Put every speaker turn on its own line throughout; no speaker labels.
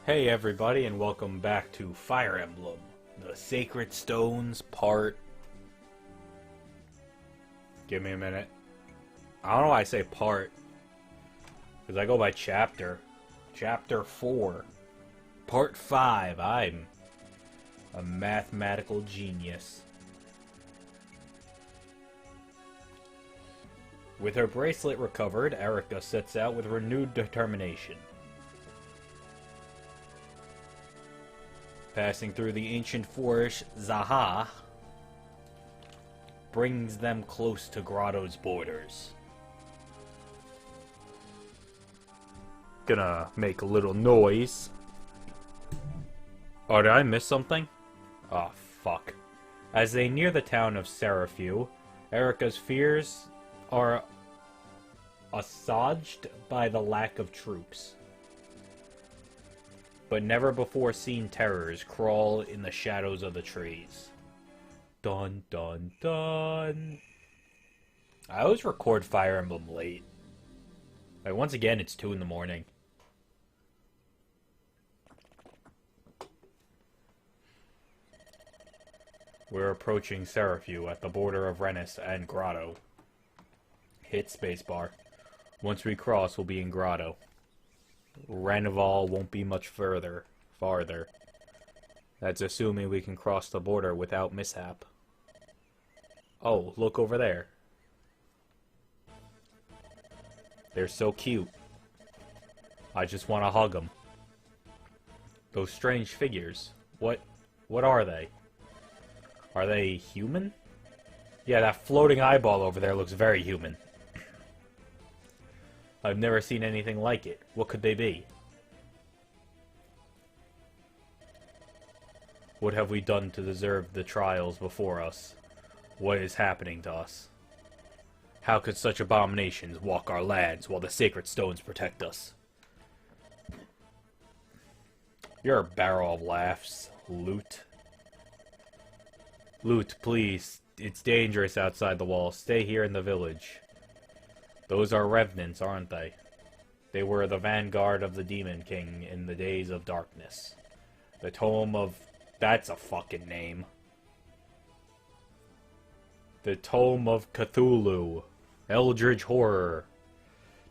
Hey everybody, and welcome back to Fire Emblem, the Sacred Stones part... Give me a minute. I don't know why I say part, because I go by chapter. Chapter 4. Part 5. I'm a mathematical genius. With her bracelet recovered, Eirika sets out with renewed determination. Passing through the ancient forest, Za'ha brings them close to Grado's borders. Gonna make a little noise. Oh, did I miss something? Oh, fuck. As they near the town of Serafew, Eirika's fears are assuaged by the lack of troops. But never before seen terrors crawl in the shadows of the trees. Dun dun dun. I always record Fire Emblem late. Like, once again, it's 2 in the morning. We're approaching Serafew at the border of Holiness and Grado. Hit spacebar. Once we cross, we'll be in Grado. Renival won't be much farther. That's assuming we can cross the border without mishap. Oh, look over there. They're so cute. I just want to hug them. Those strange figures. What are they? Are they human? Yeah, that floating eyeball over there looks very human. I've never seen anything like it. What could they be? What have we done to deserve the trials before us? What is happening to us? How could such abominations walk our lands while the sacred stones protect us? You're a barrel of laughs, Loot. Loot, please. It's dangerous outside the walls. Stay here in the village. Those are revenants, aren't they? They were the vanguard of the Demon King in the days of darkness. The Tome of... That's a fucking name. The Tome of Cthulhu. Eldritch Horror.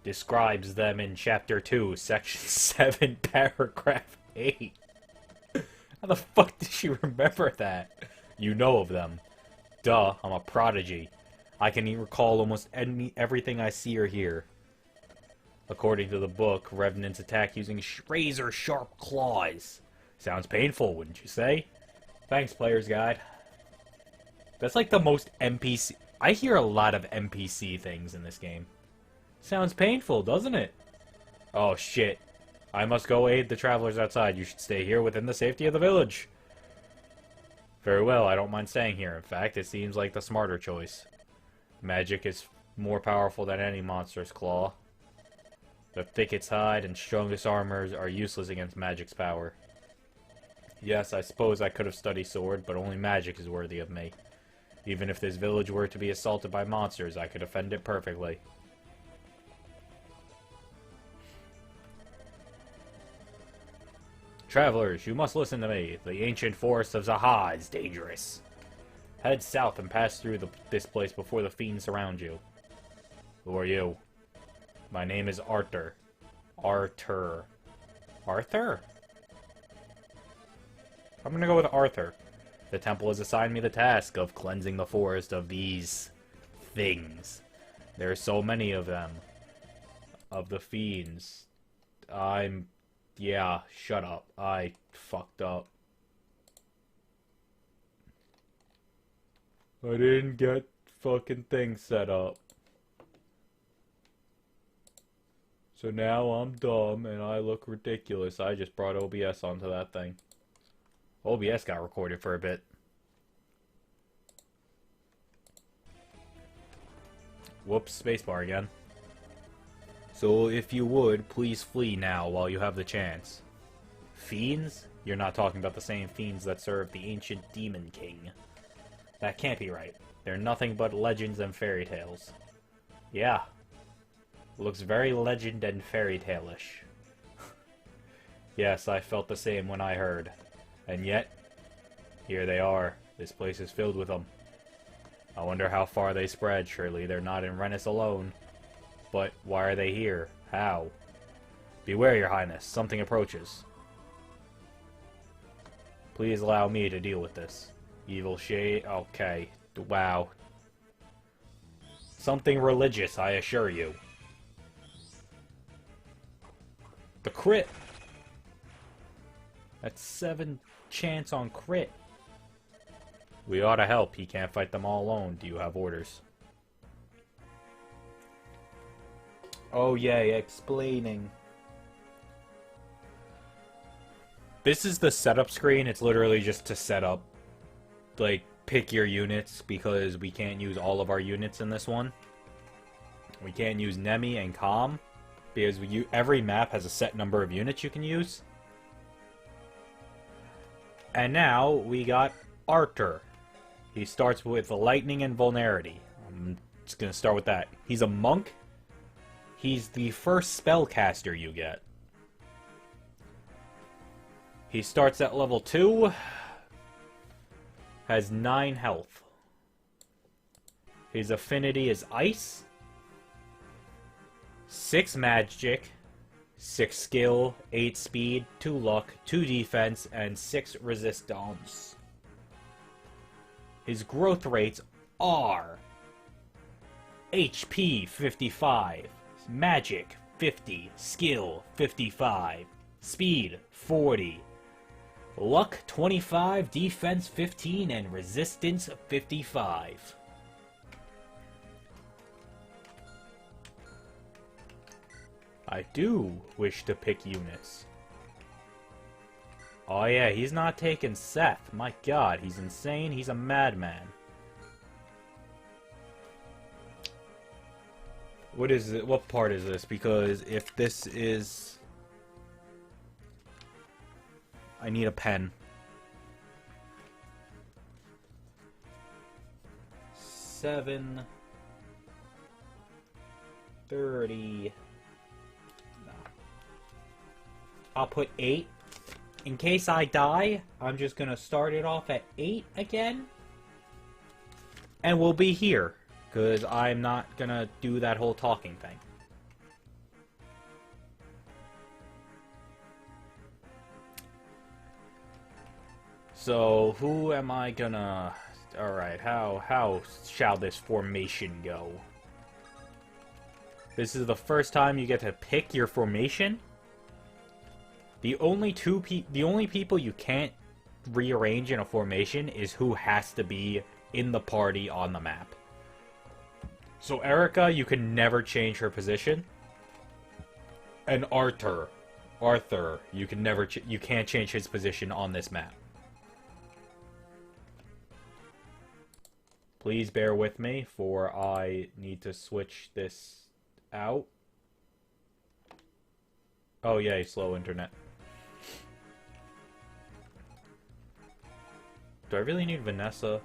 Describes them in Chapter 2, Section 7, Paragraph 8. How the fuck did she remember that? You know of them. Duh, I'm a prodigy. I can recall almost everything I see or hear. According to the book, revenants attack using razor-sharp claws. Sounds painful, wouldn't you say? Thanks, Player's Guide. That's like the most NPC... I hear a lot of NPC things in this game. Sounds painful, doesn't it? Oh, shit. I must go aid the travelers outside. You should stay here within the safety of the village. Very well, I don't mind staying here. In fact, it seems like the smarter choice. Magic is more powerful than any monster's claw. The thickest hide and strongest armors are useless against magic's power. Yes, I suppose I could have studied sword, but only magic is worthy of me. Even if this village were to be assaulted by monsters, I could defend it perfectly. Travelers, you must listen to me. The ancient forest of Za'ha is dangerous. Head south and pass through this place before the fiends surround you. Who are you? My name is Arthur. Arthur? I'm gonna go with Arthur. The temple has assigned me the task of cleansing the forest of these things. There are so many of them. Of the fiends. Yeah, shut up. I fucked up. I didn't get fucking things set up. So now I'm dumb and I look ridiculous. I just brought OBS onto that thing. OBS got recorded for a bit. Whoops, spacebar again. So if you would, please flee now while you have the chance. Fiends? You're not talking about the same fiends that serve the ancient Demon King. That can't be right. They're nothing but legends and fairy tales. Yeah. Looks very legend and fairy tale-ish. Yes, I felt the same when I heard. And yet, here they are. This place is filled with them. I wonder how far they spread. Surely they're not in Rennis alone. But why are they here? How? Beware, Your Highness. Something approaches. Please allow me to deal with this. Evil shade. Okay. Wow. Something religious, I assure you. The crit! That's 7 chance on crit. We ought to help. He can't fight them all alone. Do you have orders? Oh yay, explaining. This is the setup screen. It's literally just to set up. Like, pick your units, because we can't use all of our units in this one. We can't use Nemi and Calm, because every map has a set number of units you can use. And now, we got Arthur. He starts with Lightning and Vulnerity. I'm just gonna start with that. He's a monk. He's the first spellcaster you get. He starts at level 2. Has 9 health. His affinity is Ice. 6 magic. 6 skill, 8 speed, 2 luck, 2 defense, and 6 resistance. His growth rates are HP 55, magic 50, skill 55, speed 40, luck 25, defense 15, and resistance 55. I do wish to pick units. Oh yeah, he's not taking Seth. My god, he's insane. He's a madman. What is it? What part is this? Because if this is... I need a pen. 7:30. No. I'll put 8. In case I die, I'm just gonna start it off at 8 again. And we'll be here. Because I'm not gonna do that whole talking thing. So, who am I gonna... Alright, how shall this formation go? This is the first time you get to pick your formation. The only people you can't rearrange in a formation is who has to be in the party on the map. So Eirika, you can never change her position. And Arthur, you can never you can't change his position on this map. Please bear with me, for I need to switch this out. Oh yay, slow internet. Do I really need Vanessa?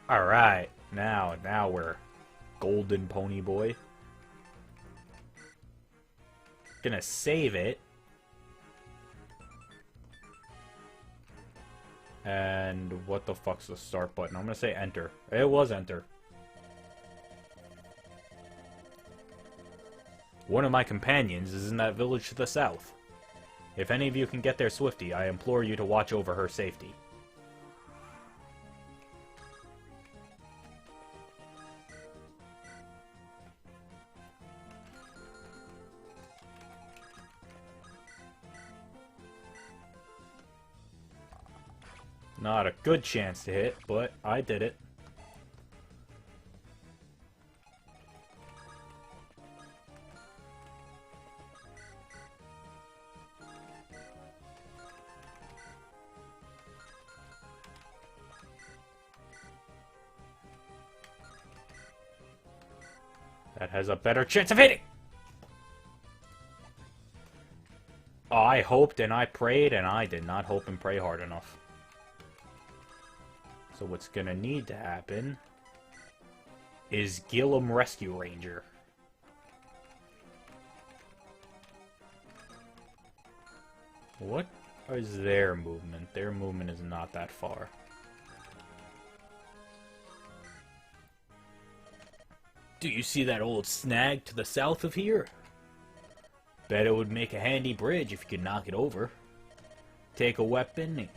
Alright, now we're golden pony boy. Gonna save it. And what the fuck's the start button? I'm gonna say enter. It was enter. One of my companions is in that village to the south. If any of you can get there swiftly, I implore you to watch over her safety. Not a good chance to hit, but I did it. That has a better chance of hitting! Oh, I hoped and I prayed, and I did not hope and pray hard enough. So what's gonna need to happen is Gillum Rescue Ranger. What is their movement? Their movement is not that far. Do you see that old snag to the south of here? Bet it would make a handy bridge if you could knock it over. Take a weapon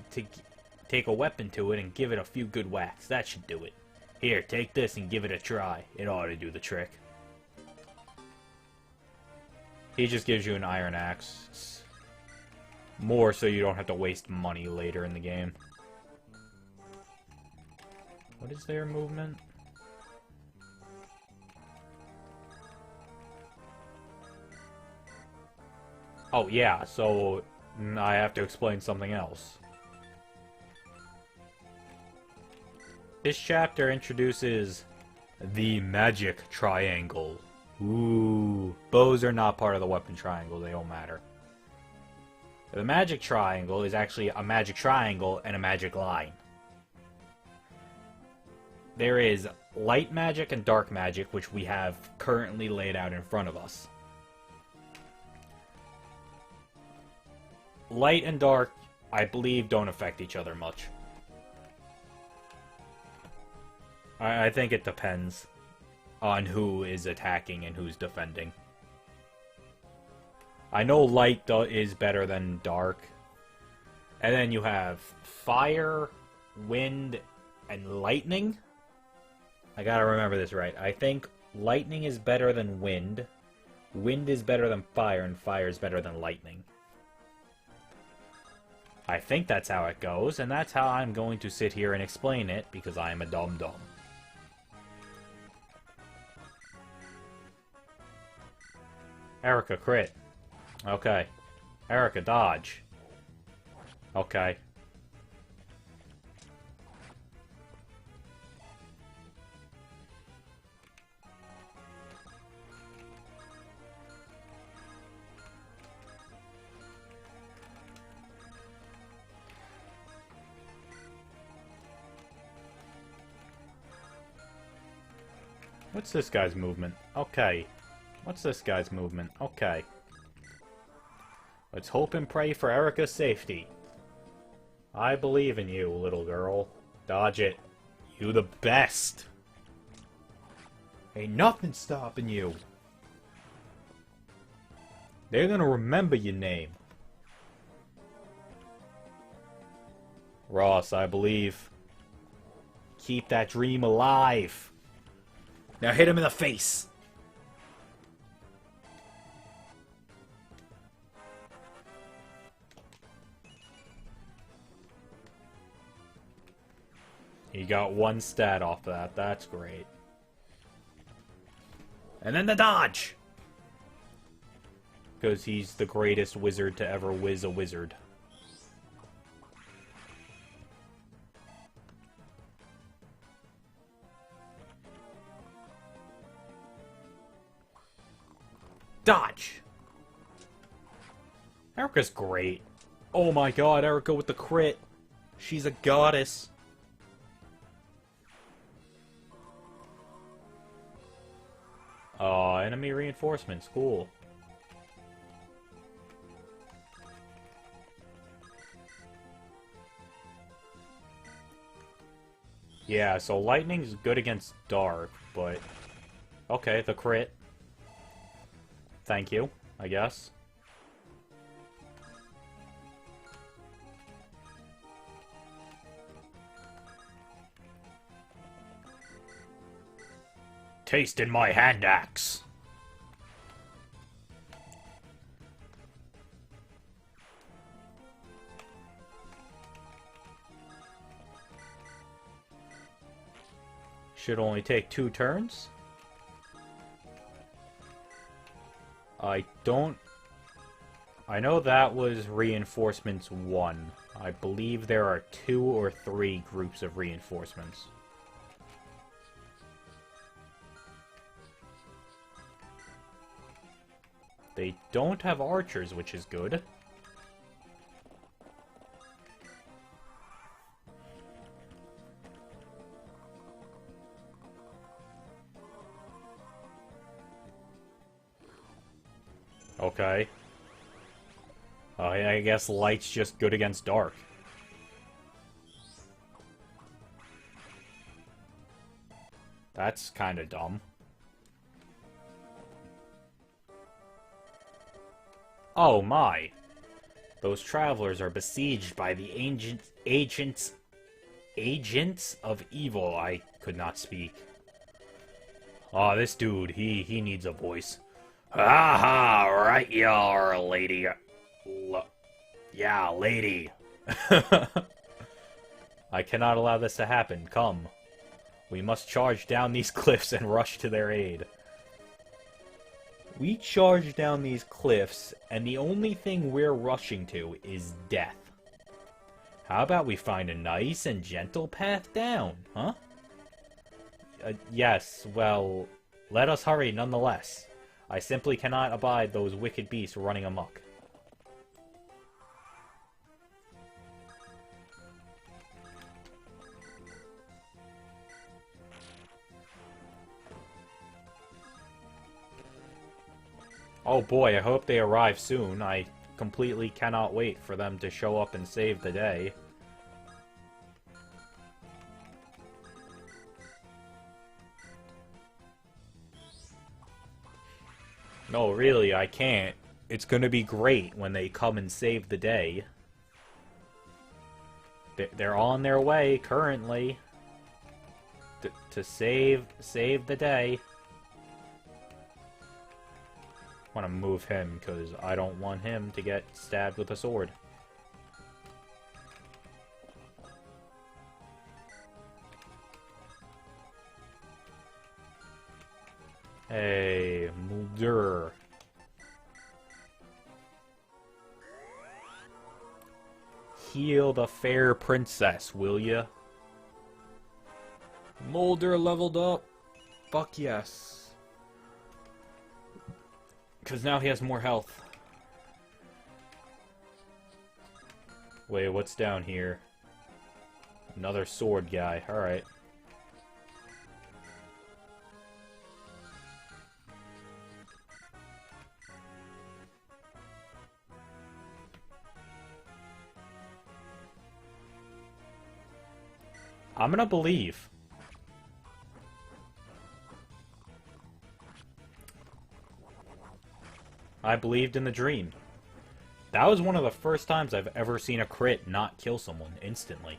to it and give it a few good whacks. That should do it. Here, take this and give it a try. It ought to do the trick. He just gives you an iron axe. It's more so you don't have to waste money later in the game. What is their movement? Oh yeah, so I have to explain something else. This chapter introduces the magic triangle. Ooh, bows are not part of the weapon triangle, they don't matter. The magic triangle is actually a magic triangle and a magic line. There is light magic and dark magic, which we have currently laid out in front of us. Light and dark, I believe, don't affect each other much. I think it depends on who is attacking and who's defending. I know light is better than dark. And then you have fire, wind, and lightning. I gotta remember this right. I think lightning is better than wind. Wind is better than fire, and fire is better than lightning. I think that's how it goes, and that's how I'm going to sit here and explain it, because I am a dum-dum. Eirika, crit. Okay. Eirika, dodge. Okay. What's this guy's movement? Okay. What's this guy's movement? Okay. Let's hope and pray for Eirika's safety. I believe in you, little girl. Dodge it. You the best. Ain't nothing stopping you. They're gonna remember your name. Ross, I believe. Keep that dream alive. Now hit him in the face! He got one stat off of that. That's great. And then the dodge! Because he's the greatest wizard to ever whiz a wizard. Dodge! Eirika's great. Oh my god, Eirika with the crit. She's a goddess. Enemy reinforcements. Cool. Yeah, so lightning's good against dark, but... Okay, the crit. Thank you, I guess. Taste in my hand axe. Should only take 2 turns. I know that was reinforcements 1. I believe there are 2 or 3 groups of reinforcements. They don't have archers, which is good. Okay. I guess light's just good against dark. That's kind of dumb. Oh my. Those travelers are besieged by the agents of evil. I could not speak. Oh, this dude, he needs a voice. Aha, right you are, lady. Yeah, lady. I cannot allow this to happen. Come. We must charge down these cliffs and rush to their aid. We charge down these cliffs, and the only thing we're rushing to is death. How about we find a nice and gentle path down, huh? Yes, well, let us hurry nonetheless. I simply cannot abide those wicked beasts running amok. Oh boy, I hope they arrive soon. I completely cannot wait for them to show up and save the day. No, really, I can't. It's gonna be great when they come and save the day. They're on their way, currently. To save the day. I want to move him, because I don't want him to get stabbed with a sword. Hey, Mulder. Heal the fair princess, will ya? Mulder leveled up. Fuck yes. Because now he has more health. Wait, what's down here? Another sword guy. Alright. I'm gonna believe. I believed in the dream. That was one of the first times I've ever seen a crit not kill someone instantly.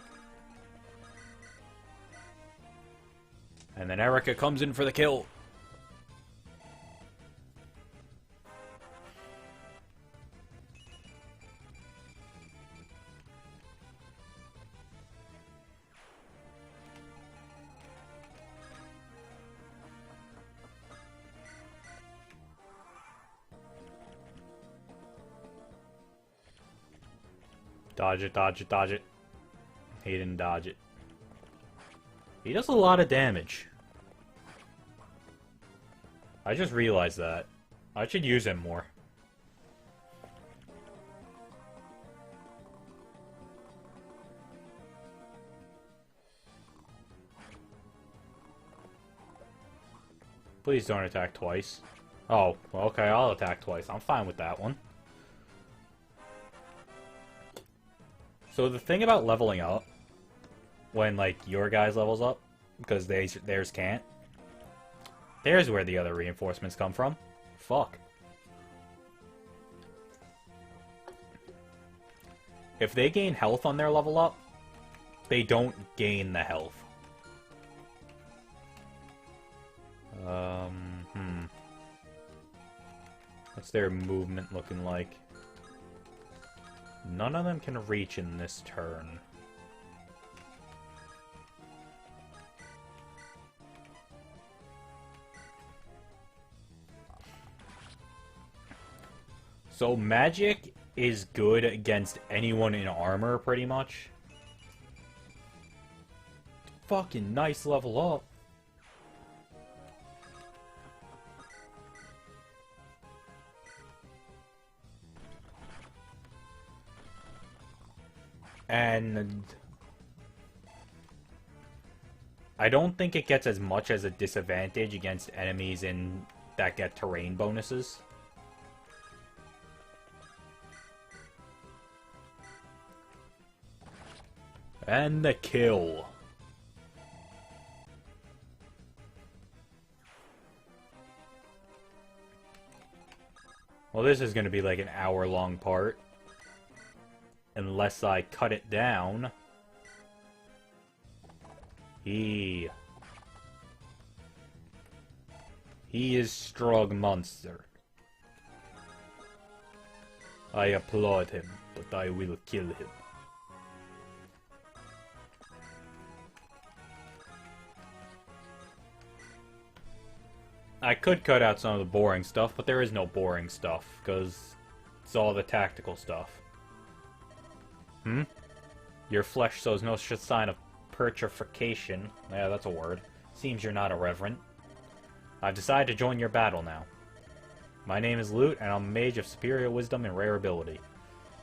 And then Eirika comes in for the kill. Dodge it, dodge it, dodge it. He didn't dodge it. He does a lot of damage. I just realized that. I should use him more. Please don't attack twice. Oh, okay, I'll attack twice. I'm fine with that one. So the thing about leveling up, when, like, your guys levels up, because theirs can't, there's where the other reinforcements come from. Fuck. If they gain health on their level up, they don't gain the health. What's their movement looking like? None of them can reach in this turn. So magic is good against anyone in armor, pretty much. Fucking nice level up. And I don't think it gets as much as a disadvantage against enemies that get terrain bonuses. And the kill. Well, this is going to be like an hour-long part. Unless I cut it down. He is strong monster. I applaud him, but I will kill him. I could cut out some of the boring stuff, but there is no boring stuff, because it's all the tactical stuff. Your flesh shows no sign of putrefaction. Yeah, that's a word. Seems you're not irreverent. I've decided to join your battle now. My name is Lute, and I'm a mage of superior wisdom and rare ability.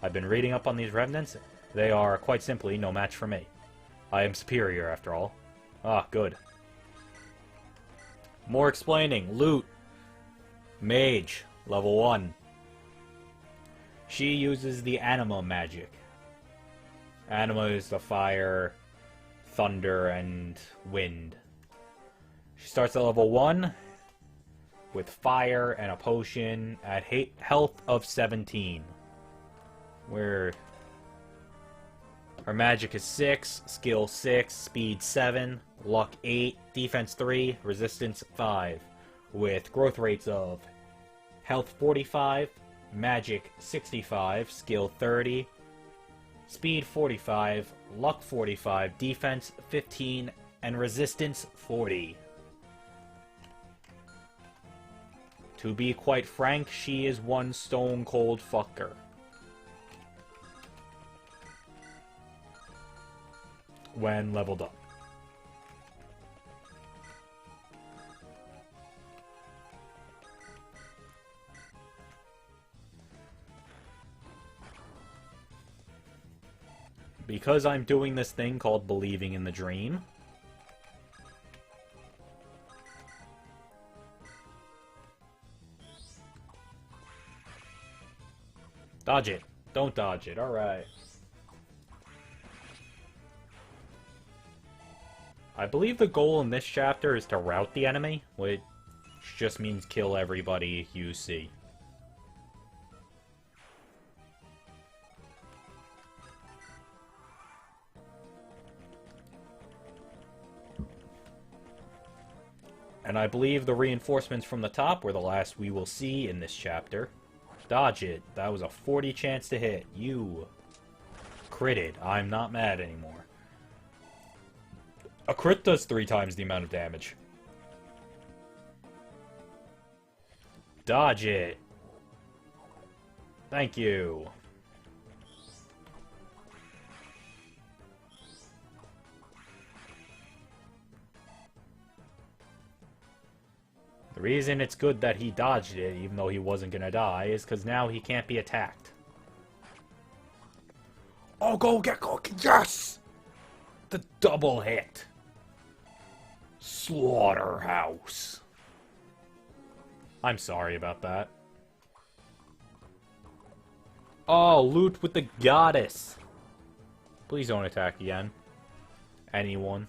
I've been reading up on these revenants. They are, quite simply, no match for me. I am superior, after all. Ah, good. More explaining. Lute. Mage. Level 1. She uses the anima magic. Anima is the fire, thunder, and wind. She starts at level 1 with fire and a potion at health of 17. Where her magic is 6, skill 6, speed 7, luck 8, defense 3, resistance 5. With growth rates of health 45, magic 65, skill 30, speed 45, luck 45, defense 15, and resistance 40. To be quite frank, she is one stone cold fucker. When leveled up. Because I'm doing this thing called believing in the dream. Dodge it. Don't dodge it. Alright. I believe the goal in this chapter is to rout the enemy, which just means kill everybody you see. And I believe the reinforcements from the top were the last we will see in this chapter. Dodge it. That was a 40 chance to hit. You critted. I'm not mad anymore. A crit does 3 times the amount of damage. Dodge it. Thank you. The reason it's good that he dodged it, even though he wasn't gonna die, is because now he can't be attacked. Oh, go get cookie! Yes! The double hit. Slaughterhouse. I'm sorry about that. Oh, loot with the goddess. Please don't attack again. Anyone.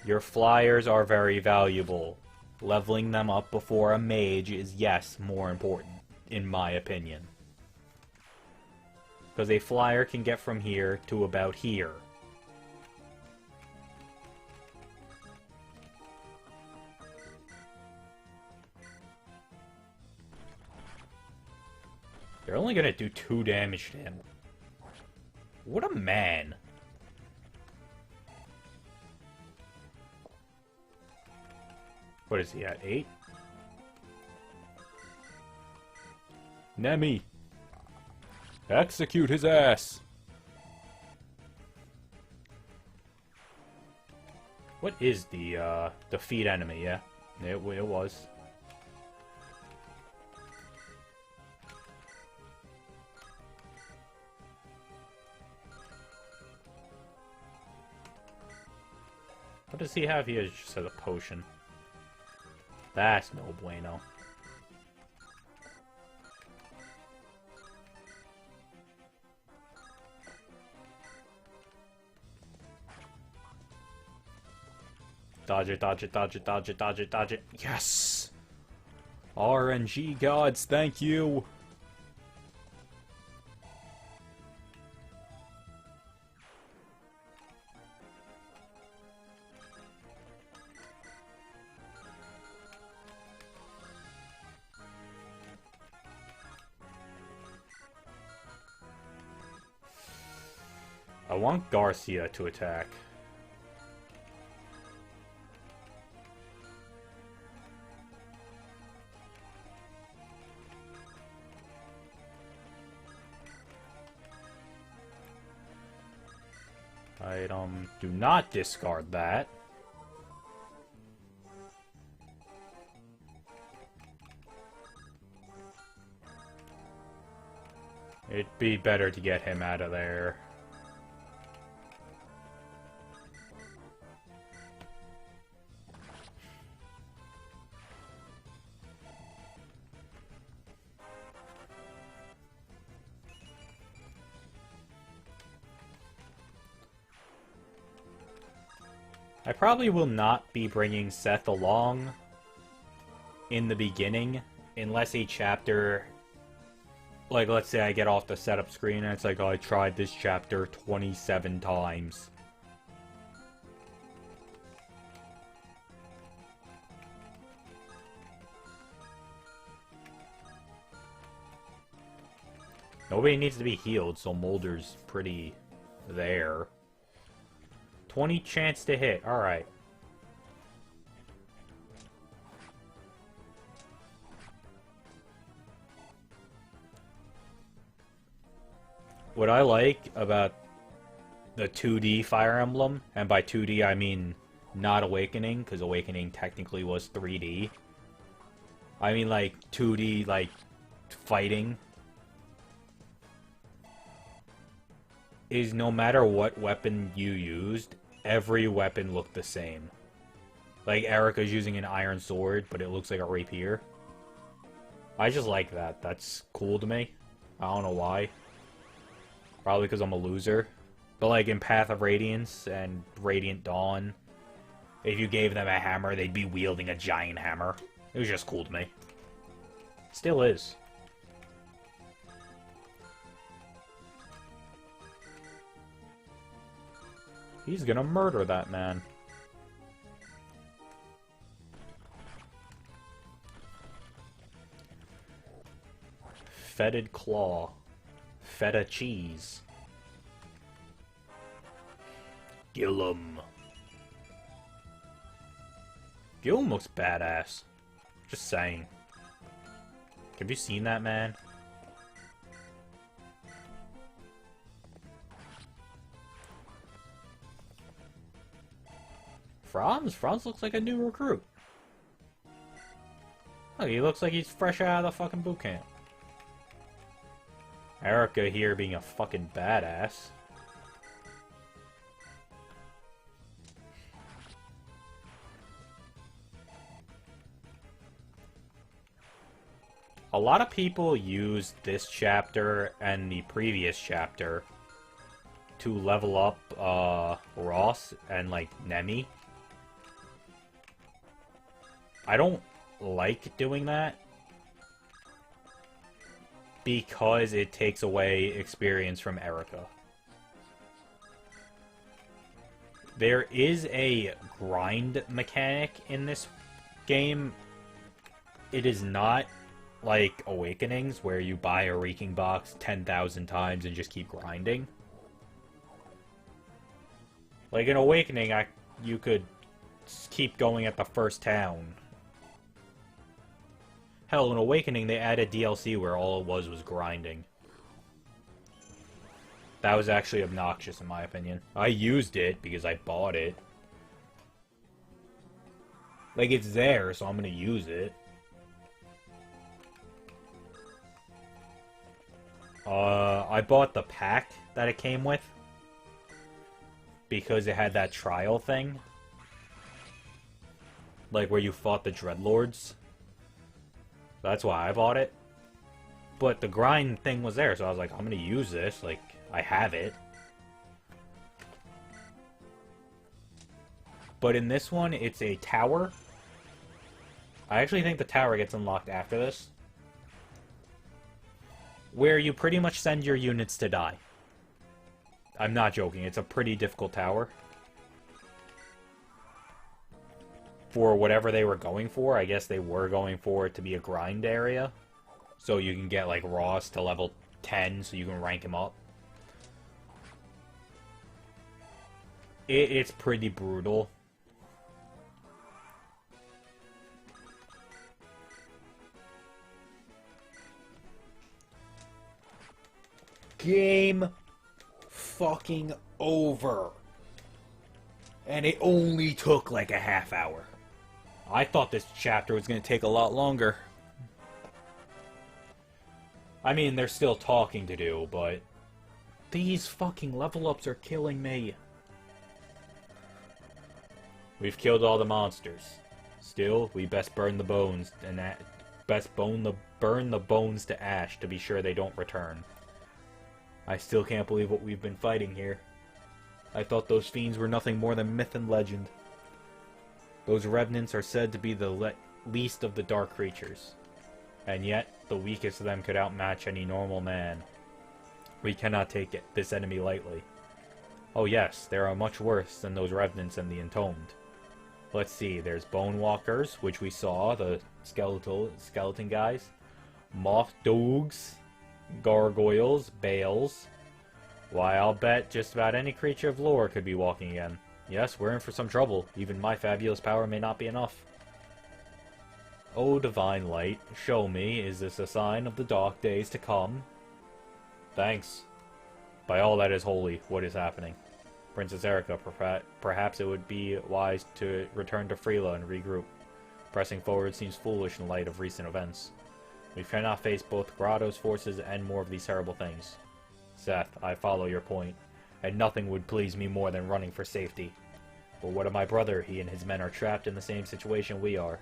Your flyers are very valuable. Leveling them up before a mage is, yes, more important, in my opinion. Because a flyer can get from here to about here. They're only gonna do 2 damage to him. What a man. What is he at? 8? Nemi! Execute his ass! What is the, defeat enemy? Yeah, it was. What does he have? He just has a potion. That's no bueno. Dodge it, dodge it, dodge it, dodge it, dodge it, dodge it. Yes! RNG gods, thank you! I want Garcia to attack. Item, do not discard that. It'd be better to get him out of there. I probably will not be bringing Seth along in the beginning, unless a chapter, like let's say I get off the setup screen and it's like, oh, I tried this chapter 27 times. Nobody needs to be healed, so Molder's pretty there. 20 chance to hit, alright. What I like about the 2D Fire Emblem, and by 2D I mean not Awakening, because Awakening technically was 3D. I mean like 2D, like, fighting. Is no matter what weapon you used, every weapon looked the same. Like, Eirika's using an iron sword, but it looks like a rapier. I just like that. That's cool to me. I don't know why. Probably because I'm a loser. But like in Path of Radiance and Radiant Dawn, if you gave them a hammer, they'd be wielding a giant hammer. It was just cool to me. Still is. He's gonna murder that man. Fetid claw. Feta cheese. Gillum. Gillum looks badass. Just saying. Have you seen that man? Franz looks like a new recruit. Oh, he looks like he's fresh out of the fucking boot camp. Eirika here being a fucking badass. A lot of people use this chapter and the previous chapter to level up Ross and like Nemi. I don't like doing that because it takes away experience from Eirika. There is a grind mechanic in this game. It is not like Awakenings, where you buy a Reeking Box 10,000 times and just keep grinding. Like in Awakening, you could keep going at the first town. Hell, in Awakening, they added DLC where all it was grinding. That was actually obnoxious, in my opinion. I used it because I bought it. Like, it's there, so I'm gonna use it. I bought the pack that it came with because it had that trial thing. Like, where you fought the Dreadlords. That's why I bought it. But the grind thing was there, so I was like, I'm gonna use this. Like, I have it. But in this one, it's a tower. I actually think the tower gets unlocked after this. Where you pretty much send your units to die. I'm not joking, it's a pretty difficult tower. For whatever they were going for, I guess they were going for it to be a grind area. So you can get, like, Ross to level 10, so you can rank him up. It's pretty brutal. Game fucking over. And it only took like a half hour. I thought this chapter was going to take a lot longer. I mean, there's still talking to do, but these fucking level ups are killing me. We've killed all the monsters. Still, we best burn the bones and burn the bones to ash to be sure they don't return. I still can't believe what we've been fighting here. I thought those fiends were nothing more than myth and legend. Those revenants are said to be the least of the dark creatures. And yet, the weakest of them could outmatch any normal man. We cannot take this enemy lightly. Oh yes, there are much worse than those revenants and the entombed. Let's see, there's bone walkers, which we saw, the skeleton guys. Moth dogs. Gargoyles, bales. Why, I'll bet just about any creature of lore could be walking again. Yes, we're in for some trouble. Even my fabulous power may not be enough. O divine light, show me, is this a sign of the dark days to come? Thanks. By all that is holy, what is happening? Princess Eirika, perhaps it would be wise to return to Friila and regroup. Pressing forward seems foolish in light of recent events. We cannot face both Grado's forces and more of these terrible things. Seth, I follow your point, and nothing would please me more than running for safety. But what of my brother? He and his men are trapped in the same situation we are.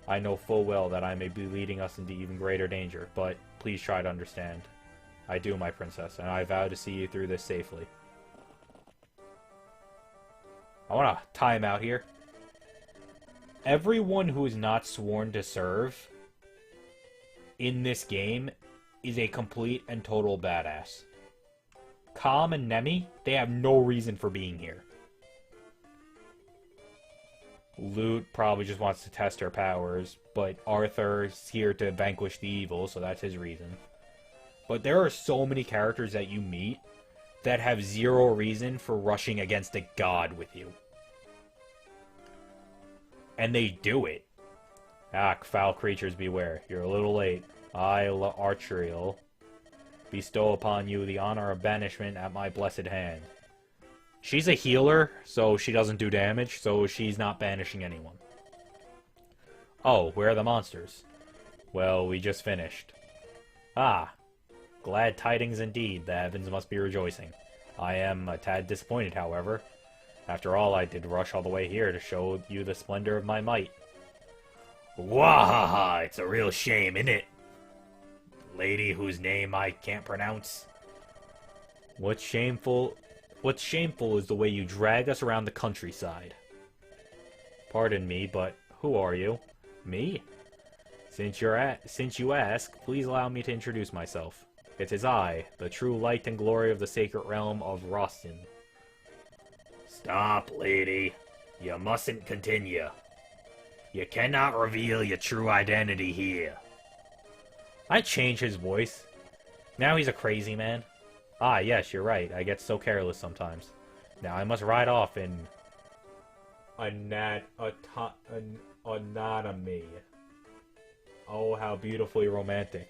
I know full well that I may be leading us into even greater danger, but please try to understand. I do, my princess, and I vow to see you through this safely. I want to time out here. Everyone who is not sworn to serve in this game is a complete and total badass. Calm and Nemi, they have no reason for being here. Lute probably just wants to test her powers, but Arthur is here to vanquish the evil, so that's his reason. But there are so many characters that you meet that have zero reason for rushing against a god with you. And they do it. Ah, foul creatures beware. You're a little late. I, Archerial, bestow upon you the honor of banishment at my blessed hand. She's a healer, so she doesn't do damage, so she's not banishing anyone. Oh, where are the monsters? Well, we just finished. Ah, glad tidings indeed. The heavens must be rejoicing. I am a tad disappointed, however. After all, I did rush all the way here to show you the splendor of my might. Wahaha! It's a real shame, innit? Lady whose name I can't pronounce. What's shameful is the way you drag us around the countryside. Pardon me, but who are you? Me? Since you ask, please allow me to introduce myself. It is I, the true light and glory of the sacred realm of Rostin. Stop, lady. You mustn't continue. You cannot reveal your true identity here. I changed his voice. Now he's a crazy man. Ah, yes, you're right. I get so careless sometimes. Now I must ride off in anatomy. Oh, how beautifully romantic.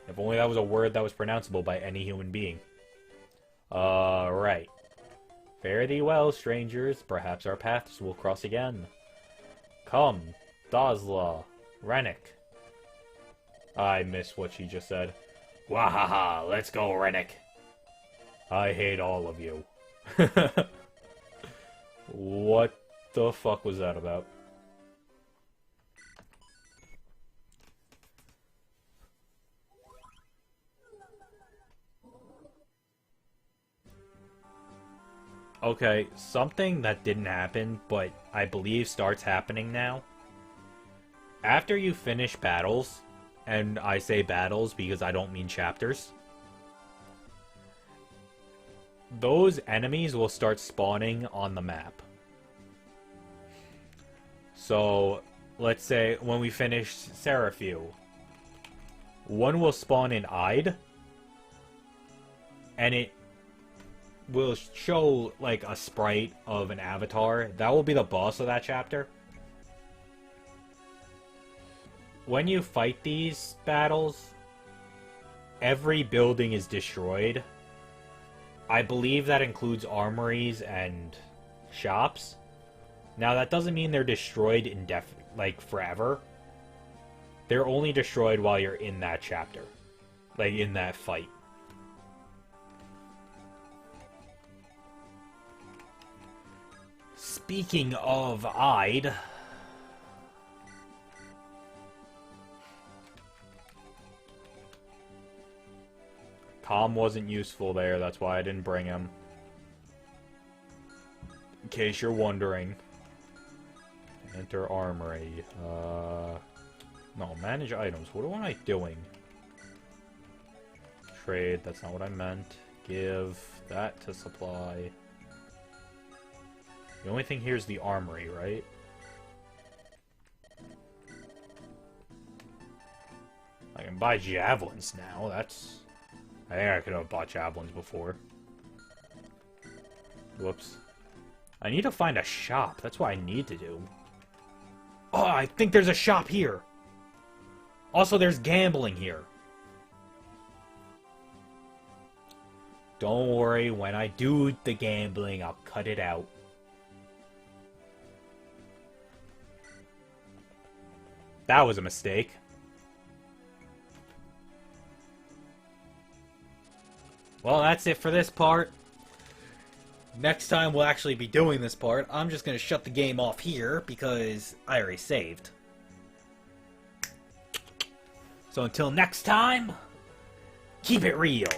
If only that was a word that was pronounceable by any human being. Right. Fare thee well, strangers. Perhaps our paths will cross again. Come, Dazla, Rennick. I missed what she just said. Wahaha, let's go, Rennick. I hate all of you. What the fuck was that about? Okay, something that didn't happen, but I believe starts happening now. After you finish battles, and I say battles because I don't mean chapters, those enemies will start spawning on the map. So, let's say when we finish Serafew, one will spawn in Ide, and it will show like a sprite of an avatar. That will be the boss of that chapter. When you fight these battles, every building is destroyed. I believe that includes armories and shops. Now, that doesn't mean they're destroyed like forever. They're only destroyed while you're in that chapter. Like, in that fight. Speaking of Ide... Tom wasn't useful there, that's why I didn't bring him. In case you're wondering. Enter armory. No, manage items. What am I doing? Trade, that's not what I meant. Give that to supply. The only thing here is the armory, right? I can buy javelins now, that's... I think I could have bought javelins before. Whoops. I need to find a shop. That's what I need to do. Oh, I think there's a shop here. Also, there's gambling here. Don't worry, when I do the gambling, I'll cut it out. That was a mistake. Well, that's it for this part. Next time we'll actually be doing this part. I'm just going to shut the game off here because I already saved. So until next time, keep it real.